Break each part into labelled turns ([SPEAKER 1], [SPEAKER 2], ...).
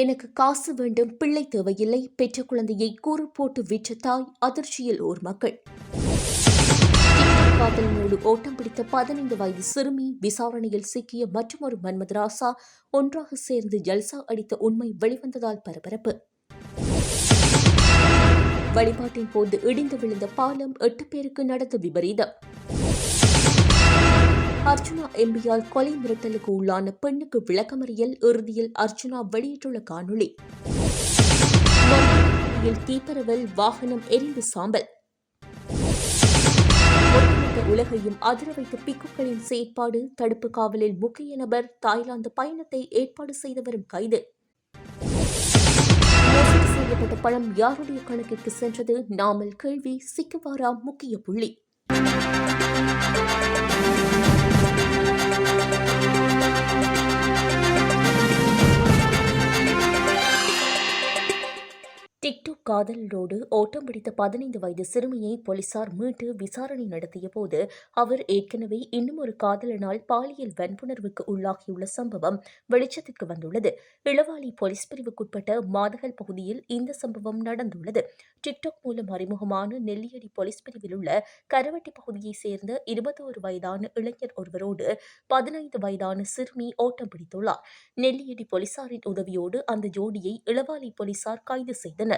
[SPEAKER 1] எனக்கு காசு வேண்டும், பிள்ளை தேவையில்லை. பெற்ற குழந்தையை கூறு போட்டு விற்ற தாய் அதிர்ச்சியில் ஊர் மக்கள். காதலனோடு ஓட்டம் பிடித்த 15 வயது சிறுமி விசாரணையில் சிக்கிய மற்றொரு மன்மதராசா. ஒன்றாக சேர்ந்து ஜல்சா அடித்த உண்மை வெளிவந்ததால் பரபரப்பு. வழிபாட்டின் போது இடிந்து விழுந்த பாலம் 8 பேருக்கு நடந்த விபரீதம். அர்ச்சுனா எம்பியால் கொலை மிரட்டலுக்கு உள்ளான பெண்ணுக்கு விளக்கமறியல். இறுதியில் அர்ச்சுனா வெளியிட்டுள்ள காணொளி. தீப்பரவல், வாகனம் எரிந்து சாம்பல். உலகையும் அதிர வைத்த பிக்குகளின் செயற்பாடு. தடுப்பு காவலில் முக்கிய நபர். தாய்லாந்து பயணத்தை ஏற்பாடு செய்தவரும் கைது. செய்யப்பட்ட பணம் யாருடைய கணக்கிற்கு சென்றது? நாமல் கேள்வி. சிக்குவாரா முக்கிய புள்ளி. டிக்டாக் காதலரோடு ஓட்டம் பிடித்த 15 வயது சிறுமியை போலீசார் மீட்டு விசாரணை நடத்திய போது அவர் ஏற்கனவே இன்னும் ஒரு காதலனால் பாலியல் வன்புணர்வுக்கு உள்ளாகியுள்ள சம்பவம் வெளிச்சத்திற்கு வந்துள்ளது. இளவாலி போலீஸ் பிரிவுக்குட்பட்ட மாதகல் பகுதியில் இந்த சம்பவம் நடந்துள்ளது. டிக்டாக் மூலம் அறிமுகமான நெல்லியடி போலீஸ் பிரிவில் உள்ள கரவட்டி பகுதியைச் சேர்ந்த 21 வயதான இளைஞர் ஒருவரோடு 15 வயதான சிறுமி ஓட்டம் பிடித்துள்ளார். நெல்லியடி போலீசாரின் உதவியோடு அந்த ஜோடியை இளவாலி போலீசார் கைது செய்தனர்.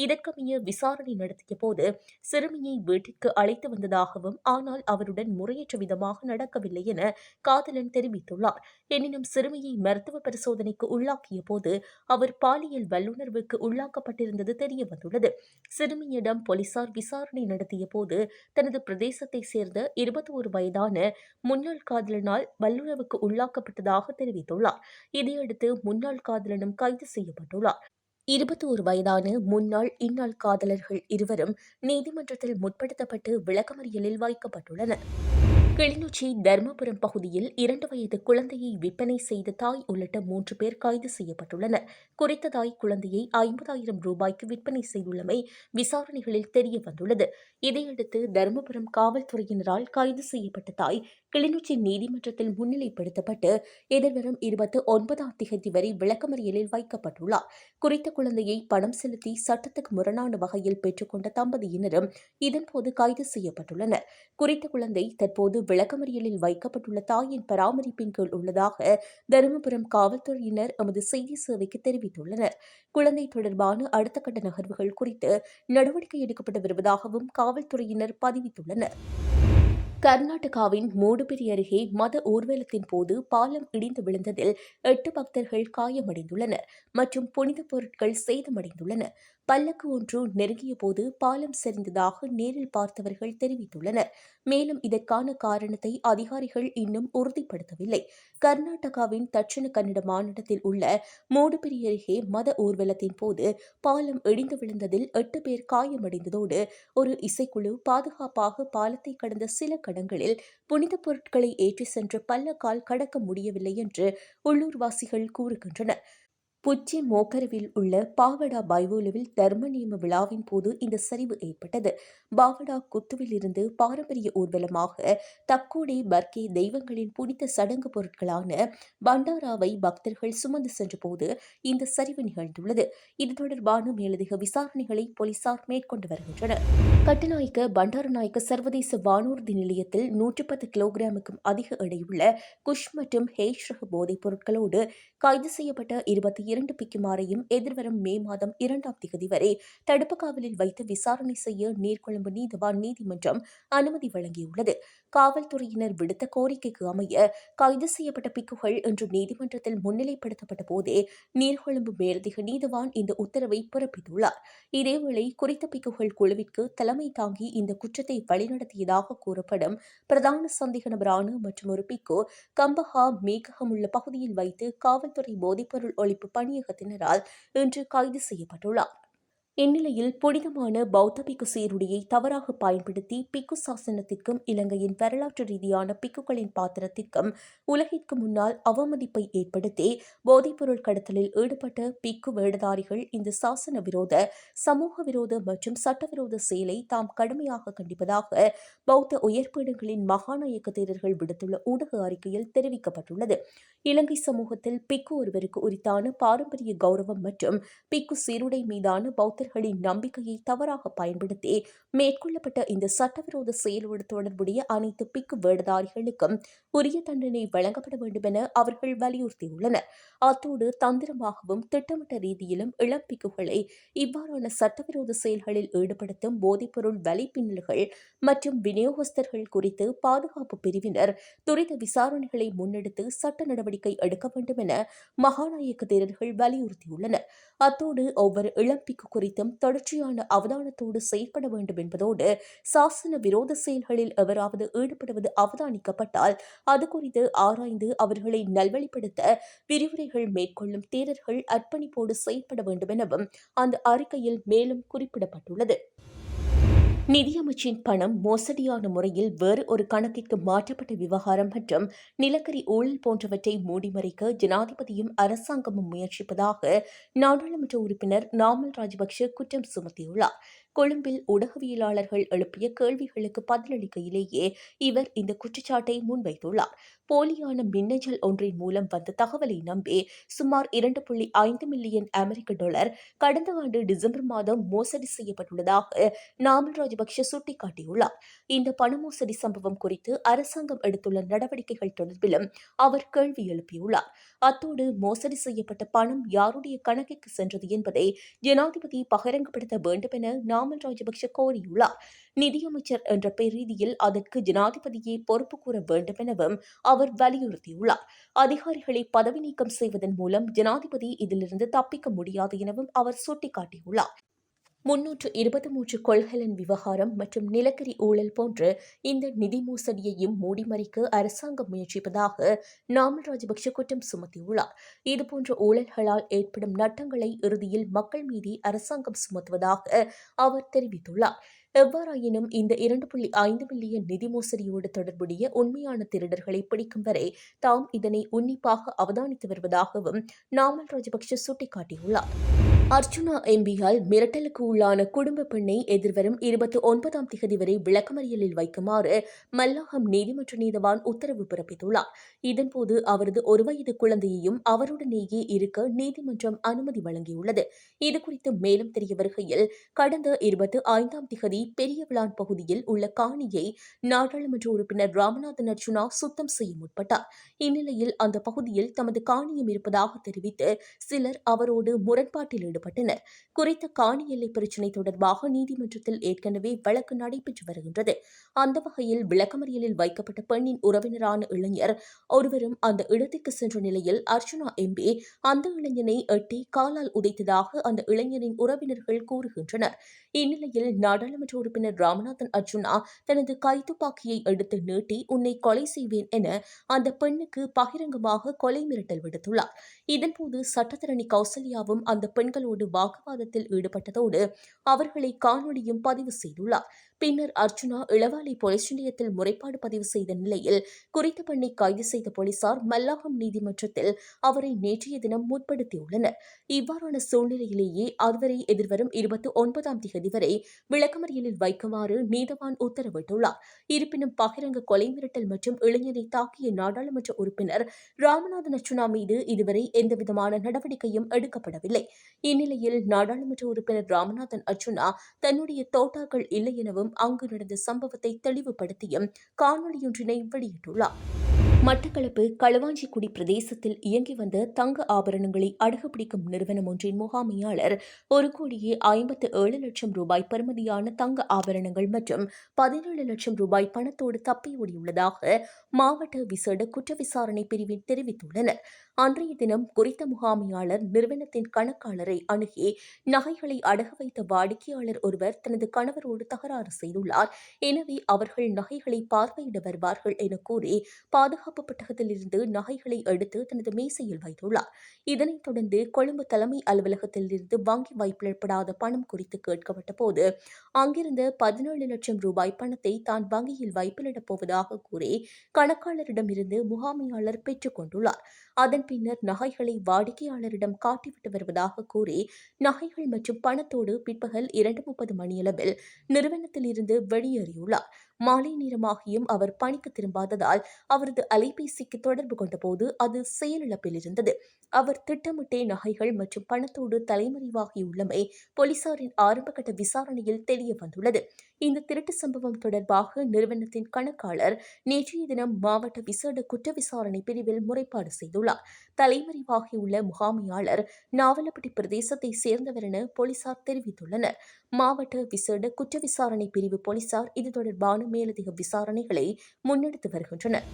[SPEAKER 1] இதற்கமைய விசாரணை நடத்திய போது சிறுமியை வீட்டிற்கு அழைத்து வந்ததாகவும், ஆனால் அவருடன் முறையற்ற விதமாக நடக்கவில்லை என காதலன் தெரிவித்துள்ளார். எனினும் சிறுமியை மருத்துவ பரிசோதனைக்கு உள்ளாக்கிய போது அவர் பாலியல் வல்லுணர்வுக்கு உள்ளாக்கப்பட்டிருந்தது தெரியவந்துள்ளது. சிறுமியிடம் போலீசார் விசாரணை நடத்திய போது தனது பிரதேசத்தை சேர்ந்த 21 வயதான முன்னாள் காதலனால் வல்லுறவுக்கு உள்ளாக்கப்பட்டதாக தெரிவித்துள்ளார். இதையடுத்து முன்னாள் காதலனும் கைது செய்யப்பட்டுள்ளார். 21 வயதான முன்னாள் இந்நாள் காதலர்கள் இருவரும் நீதிமன்றத்தில் முற்படுத்தப்பட்டு விளக்கமறியலில் வைக்கப்பட்டுள்ளனர். கிளிநொச்சி தர்மபுரம் பகுதியில் 2 வயது குழந்தையை விற்பனை செய்த தாய் உள்ளிட்ட 3 பேர் கைது செய்யப்பட்டுள்ளனர். குறித்த தாய் குழந்தையை 50,000 ரூபாய்க்கு விற்பனை செய்துள்ளமை விசாரணைகளில் தெரியவந்துள்ளது. இதையடுத்து தர்மபுரம் காவல்துறையினரால் கைது செய்யப்பட்ட தாய் கிளிநொச்சி நீதிமன்றத்தில் முன்னிலைப்படுத்தப்பட்டு எதிர்வரும் 29ஆம் தேதி வரை விளக்கமறியலில் வைக்கப்பட்டுள்ளார். குறித்த குழந்தையை பணம் செலுத்தி சட்டத்துக்கு முரணான வகையில் பெற்றுக்கொண்ட தம்பதியினரும் இதன்போது கைது செய்யப்பட்டுள்ளனர். குறித்த குழந்தை தற்போது விளக்கமறியலில் வைக்கப்பட்டுள்ள தாயின் பராமரிப்பின் கீழ் உள்ளதாக தருமபுரம் காவல்துறையினர் எமது செய்தி சேவைக்கு தெரிவித்துள்ளனர். குழந்தை தொடர்பான அடுத்த கட்ட நகர்வுகள் குறித்து நடவடிக்கை எடுக்கப்பட்டு வருவதாகவும் காவல்துறையினர் பதிவித்துள்ளனர். கர்நாடகாவின் மூடுபிரி அருகே மத ஊர்வலத்தின் போது பாலம் இடிந்து விழுந்ததில் 8 பக்தர்கள் காயமடைந்துள்ளனர் மற்றும் புனித பொருட்கள் சேதமடைந்துள்ளன. பல்லக்கு ஒன்று நெருங்கிய போது பாலம் சரிந்ததாக நேரில் பார்த்தவர்கள் தெரிவித்துள்ளனர். மேலும் இதற்கான காரணத்தை அதிகாரிகள் இன்னும் உறுதிப்படுத்தவில்லை. கர்நாடகாவின் தட்சிண கன்னட மாநிலத்தில் உள்ள மூடுபிரி அருகே மத ஊர்வலத்தின் போது பாலம் இடிந்து விழுந்ததில் 8 பேர் காயமடைந்ததோடு ஒரு இசைக்குழு பாதுகாப்பாக பாலத்தை கடந்த சில கடங்களில் புனித பொருட்களை ஏற்றி சென்று பல்லக்கால் கடக்க முடியவில்லை என்று உள்ளூர்வாசிகள் கூறுகின்றனர். புச்சி மோக்கரவில் உள்ள பாவடா பைவோலுவில் தர்ம நியம விழாவின் போது இந்த சரிவு ஏற்பட்டது. பாவடா குத்துவில் இருந்து பாரம்பரிய ஊர்வலமாக தக்கோடே பர்கே தெய்வங்களின் புனித சடங்கு பொருட்களான பண்டாராவை பக்தர்கள் சுமந்து சென்றபோது இந்த சரிவு நிகழ்ந்துள்ளது. இது தொடர்பான மேலதிக விசாரணைகளை போலீசார் மேற்கொண்டு வருகின்றனர். கட்டுநாயக்க பண்டாரநாயக்க சர்வதேச வானூர்தி நிலையத்தில் 110 கிலோகிராமுக்கும் அதிக எடையுள்ள குஷ் மற்றும் ஹேஷ் ரக போதைப் பொருட்களோடு கைது செய்யப்பட்ட 22 பிக்குமாரையும் எதிர்வரும் மே மாதம் 2ஆம் தேதி வரை தடுப்பு காவலில் வைத்து விசாரணை செய்ய நீர்கொழும்பு நீதவான் நீதிமன்றம் அனுமதி வழங்கியுள்ளது. காவல்துறையினர் விடுத்த கோரிக்கைக்கு அமைய கைது செய்யப்பட்ட பிக்குகள் இன்று நீதிமன்றத்தில் முன்னிலைப்படுத்தப்பட்ட போதே நீர்கொழும்பு மேலதிக நீதவான் இந்த உத்தரவை பிறப்பித்துள்ளார். இதேவேளை குறித்த பிக்குகள் குழுவிற்கு தலைமை தாங்கி இந்த குற்றத்தை வழிநடத்தியதாக கூறப்படும் பிரதான சந்தேக நபரான மற்றும் ஒரு பிக்கு கம்பஹா மேககம் உள்ள பகுதியில் வைத்து காவல்துறை போதைப்பொருள் ஒழிப்பு பணியகத்தினரால் இன்று கைது செய்யப்பட்டுள்ளார். இந்நிலையில் புனிதமான பௌத்த பிக்கு சீருடையை தவறாக பயன்படுத்தி பிக்கு சாசனத்திற்கும் இலங்கையின் வரலாற்று ரீதியான பிக்குகளின் பாத்திரத்திற்கும் உலகிற்கு முன்னால் அவமதிப்பை ஏற்படுத்தி போதைப்பொருள் கடத்தலில் ஈடுபட்ட பிக்கு வேடதாரிகள் இந்த சாசன விரோத சமூக விரோத மற்றும் சட்டவிரோத செயலை தாம் கடுமையாக கண்டிப்பதாக பௌத்த உயர்பீடங்களின் மகாநாயக்க தேரர்கள் விடுத்துள்ள ஊடக அறிக்கையில் தெரிவிக்கப்பட்டுள்ளது. இலங்கை சமூகத்தில் பிக்கு ஒருவருக்கு உரித்தான பாரம்பரிய கௌரவம் மற்றும் பிக்கு சீருடை மீதான பௌத்தர்களின் நம்பிக்கையை தவறாக பயன்படுத்தி மேற்கொள்ளப்பட்ட இந்த சட்டவிரோத செயலோடு தொடர்புடைய அனைத்து பிக்கு வேடதாரிகளுக்கும் உரிய தண்டனை வழங்கப்பட வேண்டும் என அவர்கள் வலியுறுத்தியுள்ளனர். அத்தோடு தந்திரமாகவும் திட்டமிட்ட ரீதியிலும் இளம் பிக்குகளை இவ்வாறான சட்டவிரோத செயல்களில் ஈடுபடுத்தும் போதைப்பொருள் வலைப்பின்னல்கள் மற்றும் விநியோகஸ்தர்கள் குறித்து பாதுகாப்பு பிரிவினர் துரித விசாரணைகளை முன்னெடுத்து சட்ட நடவடிக்கை எடுக்க வேண்டும் என மகாநாயக்க தேரர்கள் வலியுறுத்தியுள்ளனர். அத்தோடு ஒவ்வொரு இளம்பிக்கு குறித்தும் தொடர்ச்சியான அவதானத்தோடு செயல்பட வேண்டும் என்பதோடு சாசன விரோத செயல்களில் எவராவது ஈடுபடுவது அவதானிக்கப்பட்டால் அது குறித்து ஆராய்ந்து அவர்களை நல்வழிப்படுத்த விரிவுரைகள் மேற்கொள்ளும் தேரர்கள் அர்ப்பணிப்போடு செயல்பட வேண்டும் எனவும் அந்த அறிக்கையில் மேலும் குறிப்பிடப்பட்டுள்ளது. நிதியமைச்சின் பணம் மோசடியான முறையில் வேறு ஒரு கணக்கிற்கு மாற்றப்பட்ட விவகாரம் மற்றும் நிலக்கரி ஊழல் போன்றவற்றை மூடிமறைக்க ஜனாதிபதியும் அரசாங்கமும் முயற்சிப்பதாக நாடாளுமன்ற உறுப்பினர் நாமல் ராஜபக்ஷ குற்றம் சுமத்தியுள்ளார். கொழும்பில் ஊடகவியலாளர்கள் எழுப்பிய கேள்விகளுக்கு பதிலளிக்கையிலேயே இவர் இந்த குற்றச்சாட்டை முன்வைத்துள்ளார். போலியான மின்னஞ்சல் ஒன்றின் மூலம் வந்த தகவலை நம்பி சுமார் 2.5 மில்லியன் அமெரிக்க டாலர் கடந்த ஆண்டு டிசம்பர் மாதம் மோசடி செய்யப்பட்டுள்ளதாக நாமல் ராஜபக்ஷ சுட்டிக்காட்டியுள்ளார். இந்த பண மோசடி சம்பவம் குறித்து அரசாங்கம் எடுத்துள்ள நடவடிக்கைகள் தொடர்பிலும் அவர் கேள்வி எழுப்பியுள்ளார். அத்தோடு மோசடி செய்யப்பட்ட பணம் யாருடைய கணக்கிற்கு சென்றது என்பதை ஜனாதிபதி பகிரங்கப்படுத்த வேண்டும் என நாமல் ராஜபக்ஷ கோரியுள்ளார். நிதியமைச்சர் என்ற பெயரீதியில் அதற்கு ஜனாதிபதியே பொறுப்பு கூற வேண்டும் எனவும் அவர் வலியுறுத்தியுள்ளார். அதிகாரிகளை பதவி நீக்கம் செய்வதன் மூலம் ஜனாதிபதி இதிலிருந்து தப்பிக்க முடியாது எனவும் அவர் சுட்டிக்காட்டியுள்ளார். 323 கொள்கலன் விவகாரம் மற்றும் நிலக்கரி ஊழல் போன்ற இந்த நிதி மோசடியையும் மூடிமறைக்க அரசாங்கம் முயற்சிப்பதாக நாமல் ராஜபக்ஷ குற்றம் சுமத்தியுள்ளார். இதுபோன்ற ஊழல்களால் ஏற்படும் நட்டங்களை இறுதியில் மக்கள் மீது அரசாங்கம் சுமத்துவதாக அவர் தெரிவித்துள்ளார். எவ்வாறாயினும் இந்த 2.5 மில்லியன் நிதி மோசடியோடு தொடர்புடைய உண்மையான திருடர்களை பிடிக்கும் வரை தாம் இதனை உன்னிப்பாக அவதானித்து வருவதாகவும் நாமல் ராஜபக்ஷ சுட்டிக்காட்டியுள்ளார். அர்ச்சுனா எம்பியால் மிரட்டலுக்கு உள்ளான குடும்ப பெண்ணை எதிர்வரும் 29ஆம் திகதி வரை விளக்கமறியலில் வைக்குமாறு மல்லாகம் நீதிமன்ற நீதவான் உத்தரவு பிறப்பித்துள்ளார். இதன்போது அவரது 1 வயது குழந்தையையும் அவருடனேயே இருக்க நீதிமன்றம் அனுமதி வழங்கியுள்ளது. இதுகுறித்து மேலும் தெரிய வருகையில் கடந்த 25ஆம் திகதி பெரிய விளான் பகுதியில் உள்ள காணியை நாடாளுமன்ற உறுப்பினர் ராமநாதன் அர்ச்சுனா சுத்தம் செய்ய முற்பட்டார். இந்நிலையில் அந்த பகுதியில் தமது காணியும் இருப்பதாக தெரிவித்து சிலர் அவரோடு முரண்பாட்டில் ஈடுபட்டனர். குறித்த காணி எல்லை பிரச்சினை தொடர்பாக நீதிமன்றத்தில் ஏற்கனவே வழக்கு நடைபெற்று வருகின்றது. அந்த வகையில் விளக்கமறியலில் வைக்கப்பட்ட பெண்ணின் உறவினரான இளைஞர் ஒருவரும் அந்த இடத்திற்கு சென்ற நிலையில் அர்ச்சுனா எம்பி அந்த இளைஞனை எட்டி காலால் உதைத்ததாக அந்த இளைஞரின் உறவினர்கள் கூறுகின்றனர். இந்நிலையில் நாடாளுமன்ற உறுப்பினர் ராமநாதன் அர்ச்சுனா தனது கைத்துப்பாக்கியை எடுத்து நீட்டி உன்னை கொலை செய்வேன் என அந்த பெண்ணுக்கு பகிரங்கமாக கொலை மிரட்டல் விடுத்துள்ளார். இதன்போது சட்டத்தரணி கௌசல்யாவும் அந்த பெண்களோடு வாக்குவாதத்தில் ஈடுபட்டதோடு அவர்களை காணொலியும் பதிவு செய்துள்ளார். பின்னர் அர்ச்சுனா இளவாலை போலீஸ் நிலையத்தில் முறைப்பாடு பதிவு செய்த நிலையில் குறித்த பெண்ணை கைது செய்த போலீசார் மல்லாகம் நீதிமன்றத்தில் அவரை நேற்றைய தினம் முற்படுத்தியுள்ளனர். இவ்வாறான சூழ்நிலையிலேயே அதுவரை எதிர்வரும் 29ஆம் திகதி வரை விளக்கமறியலில் வைக்குமாறு நீதவான் உத்தரவிட்டுள்ளார். இருப்பினும் பகிரங்க கொலை மிரட்டல் மற்றும் இளைஞரை தாக்கிய நாடாளுமன்ற உறுப்பினர் ராமநாதன் அர்ச்சுனா மீது இதுவரை எந்தவிதமான நடவடிக்கையும் எடுக்கப்படவில்லை. இந்நிலையில் நாடாளுமன்ற உறுப்பினர் ராமநாதன் அர்ச்சுனா தன்னுடைய தோட்டாக்கள் இல்லை எனவும் அங்கு நடந்த சம்பவத்தை தெளிவுபடுத்தியும் காணொலியொன்றினை வெளியிட்டுள்ளார். மட்டக்களப்பு களுவாஞ்சிக்குடி பிரதேசத்தில் இயங்கி வந்த தங்க ஆபரணங்களை அடகு பிடிக்கும் நிறுவனம் ஒன்றின் முகாமையாளர் 1,57 லட்சம் ரூபாய் பெறுமதியான தங்க ஆபரணங்கள் மற்றும் 17 லட்சம் ரூபாய் பணத்தோடு தப்பியோடியுள்ளதாக மாவட்ட விசேட குற்ற விசாரணை பிரிவின் தெரிவித்துள்ளனர். அன்றைய தினம் குறித்த முகாமையாளர் நிறுவனத்தின் கணக்காளரை அணுகி நகைகளை அடகு வைத்த வாடிக்கையாளர் ஒருவர் தனது கணவரோடு தகராறு செய்துள்ளார். எனவே அவர்கள் நகைகளை பார்வையிட வருவார்கள் என கூறி பாதுகாப்பு பாதுகாப்பு பெட்டகத்திலிருந்து நகைகளை எடுத்து தனது மேசையில் வைத்துள்ளார். இதனைத் தொடர்ந்து கொழும்பு தலைமை அலுவலகத்திலிருந்து வங்கி வைப்பிலிடப்படாத பணம் குறித்து கேட்கப்பட்ட போது அங்கிருந்த 17 லட்சம் ரூபாய் பணத்தை தான் வங்கியில் வைப்பிலிடப் போவதாக கூறி கணக்காளரிடமிருந்து முகாமையாளர் பெற்றுக் கொண்டுள்ளார். அதன் பின்னர் நகைகளை வாடிக்கையாளரிடம் காட்டிவிட்டு வருவதாக கூறி நகைகள் மற்றும் பணத்தோடு பிற்பகல் 2:30 மணியளவில் நிறுவனத்தில் இருந்து வெளியேறியுள்ளார். மாலை நேரமாகியும் அவர் பணிக்கு திரும்பாததால் அவரது அலைபேசிக்கு தொடர்பு கொண்டபோது அது செயலிழப்பில் இருந்தது. அவர் திட்டமிட்டே நகைகள் மற்றும் பணத்தோடு தலைமறைவாகியுள்ளமை போலீசாரின் ஆரம்பகட்ட விசாரணையில் தெரிய வந்துள்ளது. இந்த திருட்டு சம்பவம் தொடர்பாக நிறுவனத்தின் கணக்காளர் நேற்றைய தினம் மாவட்ட விசேட குற்ற விசாரணை பிரிவில் முறைப்பாடு செய்துள்ளார். தலைமறைவாகியுள்ள முகாமையாளர் நாவலப்பட்டி பிரதேசத்தை சேர்ந்தவர் என போலீசார் தெரிவித்துள்ளனர். மாவட்ட விசேட குற்ற விசாரணை பிரிவு போலீசார் இது தொடர்பான மேலதிக விசாரணைகளை முன்னெடுத்து வருகின்றனர்.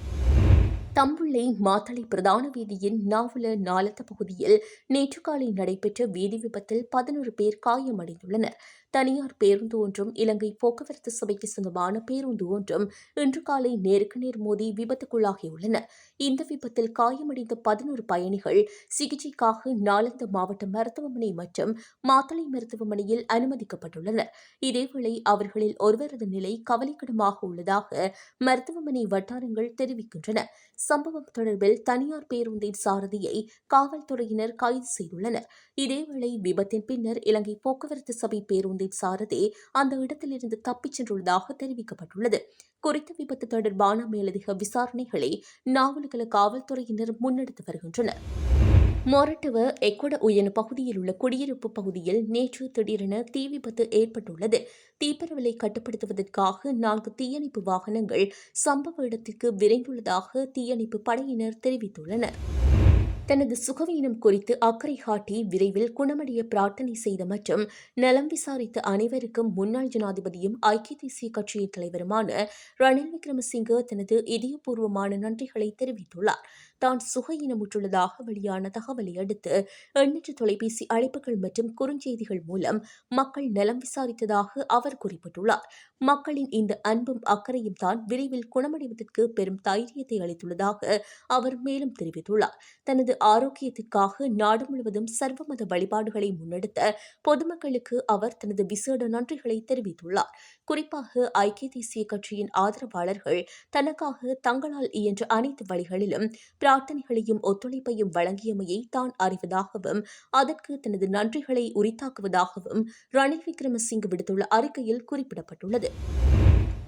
[SPEAKER 1] தம்புள்ளை மாத்தளை பிரதான வீதியின் நாவல நாலத்த பகுதியில் நேற்று காலை நடைபெற்ற வீதி விபத்தில் 11 பேர் காயமடைந்துள்ளனர். தனியார் பேருந்து ஒன்றும் இலங்கை போக்குவரத்து சபைக்கு சொந்தமான பேருந்து ஒன்றும் இன்று காலை நேருக்கு நேர் மோதி விபத்துக்குள்ளாகியுள்ளன. இந்த விபத்தில் காயமடைந்த 11 பயணிகள் சிகிச்சைக்காக நாளந்த மாவட்ட மருத்துவமனை மற்றும் மாத்தளை மருத்துவமனையில் அனுமதிக்கப்பட்டுள்ளனர். இதேவேளை அவர்களில் ஒருவரது நிலை கவலைக்கிடமாக உள்ளதாக மருத்துவமனை வட்டாரங்கள் தெரிவிக்கின்றன. சம்பவம் தொடர்பில் தனியார் பேருந்தின் சாரதியை காவல்துறையினர் கைது செய்துள்ளனர். இதேவேளை விபத்தின் பின்னர் இலங்கை போக்குவரத்து சபை பேருந்தின் சாரதி அந்த இடத்திலிருந்து தப்பிச் சென்றுள்ளதாக தெரிவிக்கப்பட்டுள்ளது. குறித்த விபத்து தொடர்பான மேலதிக விசாரணைகளை நாவலகல காவல்துறையினர் முன்னெடுத்து வருகின்றனர். மொரட்டுவ எக்குட உயன பகுதியில் உள்ள குடியிருப்பு பகுதியில் நேற்று திடீரென தீ விபத்து ஏற்பட்டுள்ளது. தீப்பரவலை கட்டுப்படுத்துவதற்காக 4 தீயணைப்பு வாகனங்கள் சம்பவ இடத்திற்கு விரைந்துள்ளதாக தீயணைப்பு படையினர் தெரிவித்துள்ளனர். தனது சுகவீனம் குறித்து அக்கறை காட்டி விரைவில் குணமடைய பிரார்த்தனை செய்த மற்றும் நலம் விசாரித்த அனைவருக்கும் முன்னாள் ஜனாதிபதியும் ஐக்கிய தேசிய கட்சியின் தலைவருமான ரணில் விக்ரமசிங்கே தனது இதயபூர்வமான நன்றிகளை தெரிவித்துள்ளார். தான் சுகஈனமுற்றுள்ளதாக வெளியான தகவலை அடுத்து எண்ணற்ற தொலைபேசி அழைப்புகள் மற்றும் குறுஞ்செய்திகள் மூலம் மக்கள் நலம் விசாரித்ததாக அவர் குறிப்பிட்டுள்ளார். மக்களின் இந்த அன்பும் அக்கறையும் தான் விரைவில் குணமடைவதற்கு பெரும் தைரியத்தை அளித்துள்ளதாக அவர் மேலும் தெரிவித்துள்ளார். தனது ஆரோக்கியத்திற்காக நாடு முழுவதும் சர்வமத வழிபாடுகளை முன்னெடுத்த பொதுமக்களுக்கு அவர் தனது விசேட நன்றிகளை தெரிவித்துள்ளார். குறிப்பாக ஐக்கிய தேசிய கட்சியின் ஆதரவாளர்கள் தனக்காக தங்களால் இயன்ற அனைத்து வழிகளிலும் பிரார்த்தனைகளையும் ஒத்துழைப்பையும் வழங்கியமையை தான் அறிவதாகவும் அதற்கு தனது நன்றிகளை உரித்தாக்குவதாகவும் ரணில் விக்ரமசிங்கே விடுத்துள்ள அறிக்கையில் குறிப்பிடப்பட்டுள்ளது.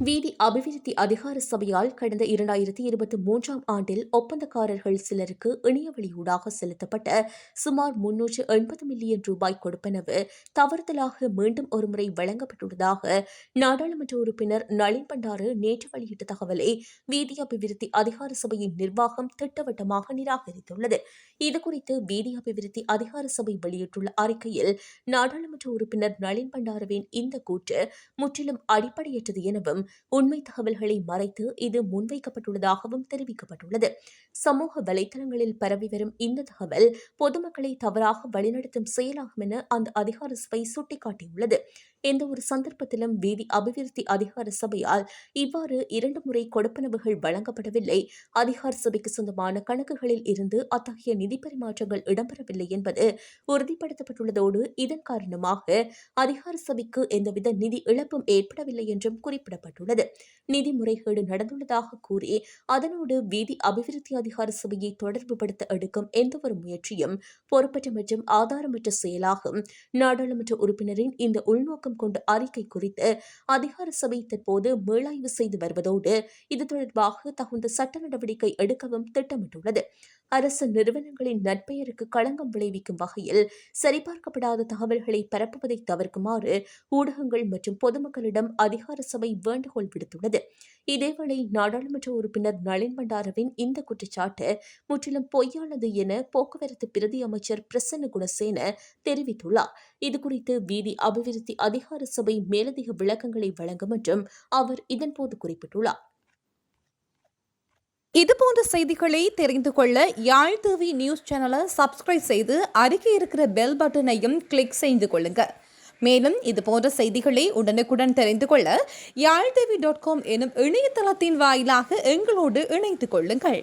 [SPEAKER 1] வீதி அபிவிருத்தி அதிகார சபையால் கடந்த 2023 ஆண்டில் ஒப்பந்தக்காரர்கள் சிலருக்கு இணையவழியூடாக செலுத்தப்பட்ட சுமார் 380 மில்லியன் ரூபாய் கொடுப்பனவு தவறுதலாக மீண்டும் ஒருமுறை வழங்கப்பட்டுள்ளதாக நாடாளுமன்ற உறுப்பினர் நளின் பண்டார நேற்று வெளியிட்ட தகவலை வீதி அபிவிருத்தி அதிகார சபையின் நிர்வாகம் திட்டவட்டமாக நிராகரித்துள்ளது. இதுகுறித்து வீதி அபிவிருத்தி அதிகார சபை வெளியிட்டுள்ள அறிக்கையில் நாடாளுமன்ற உறுப்பினர் நளின் பண்டாரவின் இந்த கூற்று முற்றிலும் அடிப்படையற்றது எனவும் உண்மை தகவல்களை மறைத்து இது முன்வைக்கப்பட்டுள்ளதாகவும் தெரிவிக்கப்பட்டுள்ளது. சமூக வலைதளங்களில் பரவி வரும் இந்த தகவல் பொதுமக்களை தவறாக வழிநடத்தும் செயலாகும் என அந்த அதிகார சபை சுட்டிக்காட்டியுள்ளது. எந்த ஒரு சந்தர்ப்பத்திலும் வீதி அபிவிருத்தி அதிகார சபையால் இவ்வாறு 2 முறை கொடுப்பனவுகள் வழங்கப்படவில்லை. அதிகார சபைக்கு சொந்தமான கணக்குகளில் இருந்து அத்தகைய நிதி பரிமாற்றங்கள் இடம்பெறவில்லை என்பது உறுதிப்படுத்தப்பட்டுள்ளதோடு இதன் காரணமாக அதிகார சபைக்கு எந்தவித நிதி இழப்பும் ஏற்படவில்லை என்றும் குறிப்பிடப்பட்டுள்ளது. நிதி முறைகேடு நடந்துள்ளதாக கூறி அதனோடு வீதி அபிவிருத்தி அதிகார சபையை தொடர்புபடுத்த எடுக்கும் எந்தவொரு முயற்சியும் பொறுப்பற்ற மற்றும் ஆதாரமற்ற செயலாகும். நாடாளுமன்ற உறுப்பினரின் இந்த உள்நோக்கம் கொண்ட அறிக்கை குறித்து அதிகார சபை தற்போது மீளாய்வு செய்து வருவதோடு இது தொடர்பாக தகுந்த சட்ட நடவடிக்கை எடுக்கவும் திட்டமிட்டுள்ளது. அரசு நிறுவனங்களின் நற்பெயருக்கு களங்கம் விளைவிக்கும் வகையில் சரிபார்க்கப்படாத தகவல்களை பரப்புவதை தவிர்க்குமாறு ஊடகங்கள் மற்றும் பொதுமக்களிடம் அதிகார சபை வேண்டுகோள் விடுத்துள்ளது. இதேவேளை நாடாளுமன்ற உறுப்பினர் நளின் பண்டாரவின் இந்த குற்றச்சாட்டு முற்றிலும் பொய்யானது என போக்குவரத்து பிரதி அமைச்சர் பிரசன்ன குணசேன தெரிவித்துள்ளார். இதுகுறித்து வீதி அபிவிருத்தி அதிகார சபை மேலதிக விளக்கங்களை வழங்கும் என்றும் அவர் இதன்போது குறிப்பிட்டுள்ளார்.
[SPEAKER 2] இதுபோன்ற செய்திகளை தெரிந்து கொள்ள யாழ் டிவி நியூஸ் சேனலை சப்ஸ்கிரைப் செய்து அருகே இருக்கிற பெல் பட்டனையும் கிளிக் செய்து கொள்ளுங்க. மேலும் இதுபோன்ற செய்திகளை உடனுக்குடன் தெரிந்து கொள்ள யாழ்டிவி.com எனும் இணையதளத்தின் வாயிலாக எங்களோடு இணைத்துக் கொள்ளுங்கள்.